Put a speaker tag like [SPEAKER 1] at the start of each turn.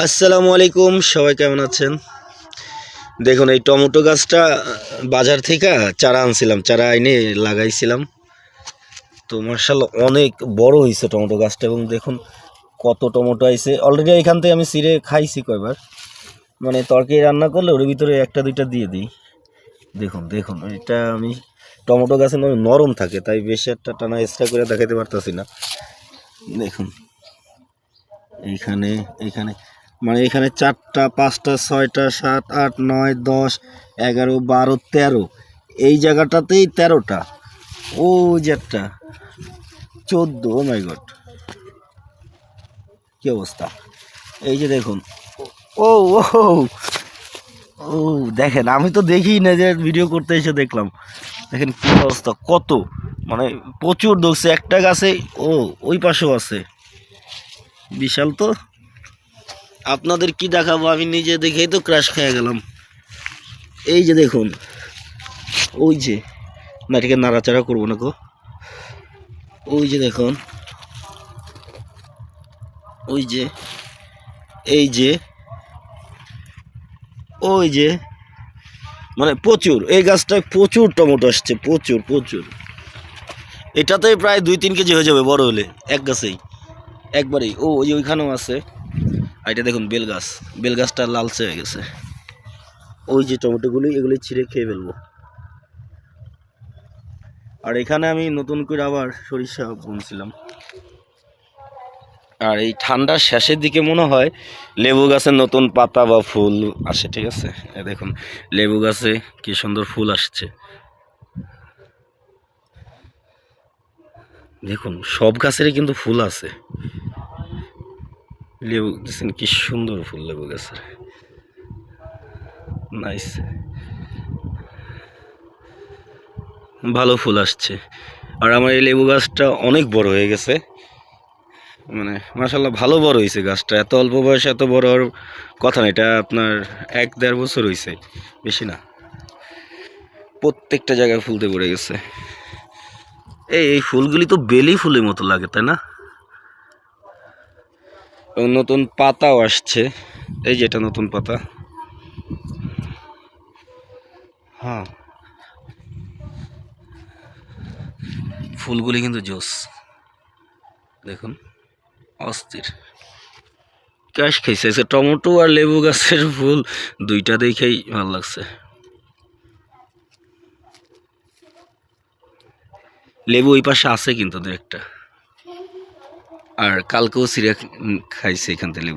[SPEAKER 1] আসসালামু আলাইকুম, সবাই কেমন আছেন? দেখুন, এই টমেটো গাছটা বাজার থেকে চারা আনছিলাম, চারা এনে লাগাইছিলাম। তো মার্শাল্লাহ অনেক বড় হয়েছে টমেটো গাছটা, এবং দেখুন কত টমেটো আইছে। অলরেডি এখান থেকে আমি ছিঁড়ে খাইছি কয়বার, মানে তরকারি রান্না করলে ওর ভিতরে একটা দুইটা দিয়ে দিই। দেখুন দেখুন এটা আমি টমেটো গাছে নরম থাকে, তাই বেশি একটা টানা এক্সট্রা করে দেখাতে পারতেছি না। দেখুন এইখানে এইখানে মানে এখানে 4টা 5টা 6টা 7 8 9 10 11 12 13, এই জায়গাটাতেই 13টা, ও যে একটা 14। ও মাই গড, কি অবস্থা! এই যে দেখুন, ও ও ও দেখেন, আমি তো দেখি না, যে ভিডিও করতে এসে দেখলাম। দেখেন কি অবস্থা, কত মানে প্রচুর ধরছে একটা গাছে। ও ওই পাশেও আছে, বিশাল তো। আপনাদের কি দেখাবো, আমি নিজে দেখেই তো ক্রাশ খেয়ে গেলাম। এই যে দেখুন, ওই যে, না এটাকে নাড়াচাড়া করবো না গো। ওই যে দেখুন, ওই যে, এই যে, ওই যে, মানে প্রচুর, এই গাছটায় প্রচুর টমেটো আসছে, প্রচুর প্রচুর। এটাতে প্রায় 2-3 কেজি হয়ে যাবে বড় হলে, এক গাছেই একবারেই। ও ওই ওইখানেও আছে। আর এটা দেখুন বেল গাছ, বেল গাছটা লালচে হয়ে গেছে। ওই যে টমেটোগুলি, এগুলি ছিঁড়ে খেয়ে ফেলবো। আর এখানে আমি নতুন করে আবার সরিষা বুনছিলাম। আর এই ঠান্ডার শেষের দিকে মনে হয় লেবু গাছের নতুন পাতা বা ফুল আসে, ঠিক আছে। দেখুন লেবু গাছে কি সুন্দর ফুল আসছে। দেখুন সব গাছেরই কিন্তু ফুল আছে। লেবু দেখছেন কি সুন্দর ফুল লেবু গাছের, নাইস, ভালো ফুল আসছে। আর আমার এই লেবু গাছটা অনেক বড় হয়ে গেছে, মানে মাশাল্লাহ ভালো বড় হয়েছে গাছটা। এত অল্প বয়সে এত বড় হওয়ার কথা না, এটা আপনার 1-1.5 বছর হয়েছে, বেশি না। প্রত্যেকটা জায়গায় ফুলতে পড়ে গেছে। এই ফুলগুলি তো বেলি ফুলের মতো লাগে, তাই না? এবং নতুন পাতাও আসছে, এই যে এটা নতুন পাতা। হ্যাঁ, ফুলগুলি কিন্তু জোস, দেখুন অস্থির। ক্যাশ খাইছে টমেটো আর লেবু গাছের ফুল, দুইটা দেখেই ভালো লাগছে। লেবু ওই পাশে আছে কিন্তু দু একটা, আর কালকেও সিরিয়া খাইছে এখান থেকে লেবু।